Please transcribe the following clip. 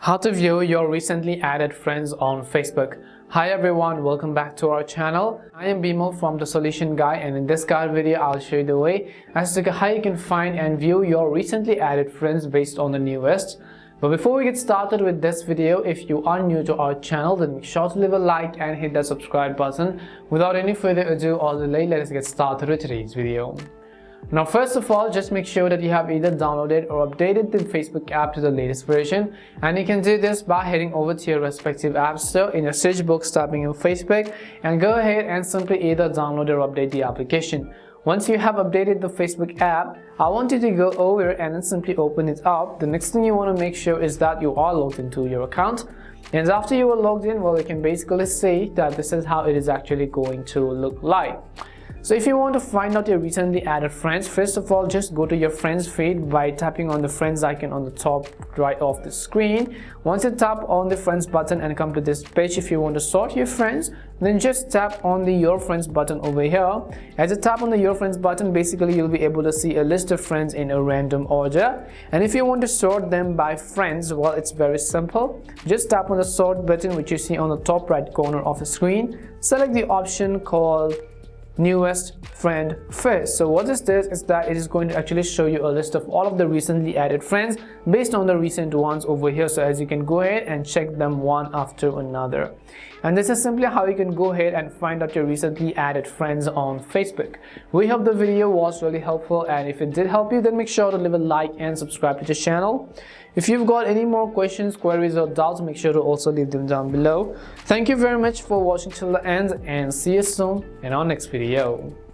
How to view your recently added friends on Facebook. Hi everyone, welcome back to our channel. I am Bimo from The Solution Guy, and in this guide video I'll show you the way as to how you can find and view your recently added friends based on the newest. But before we get started with this video, if you are new to our channel, then make sure to leave a like and hit that subscribe button. Without any further ado or delay, let us get started with today's video. Now first of all, just make sure that you have either downloaded or updated the Facebook app to the latest version, and you can do this by heading over to your respective app store, in your search box typing in Facebook, and go ahead and simply either download or update the application. Once you have updated the Facebook app, I want you to go over and then simply open it up. The next thing you want to make sure is that you are logged into your account, and after you are logged in, well, you can basically see that this is how it is actually going to look like. So if you want to find out your recently added friends, first of all, just go to your friends feed by tapping on the friends icon on the top right of the screen. Once you tap on the friends button and come to this page, if you want to sort your friends, then just tap on the your friends button over here. As you tap on the your friends button, basically you'll be able to see a list of friends in a random order. And if you want to sort them by friends, well, it's very simple. Just tap on the sort button which you see on the top right corner of the screen. Select the option called newest friend first. So what this does is that it is going to actually show you a list of all of the recently added friends based on the recent ones over here. So as you can go ahead and check them one after another. And this is simply how you can go ahead and find out your recently added friends on Facebook. We hope the video was really helpful, and if it did help you, then make sure to leave a like and subscribe to the channel. If you've got any more questions, queries or doubts, make sure to also leave them down below. Thank you very much for watching till the end, and see you soon in our next video.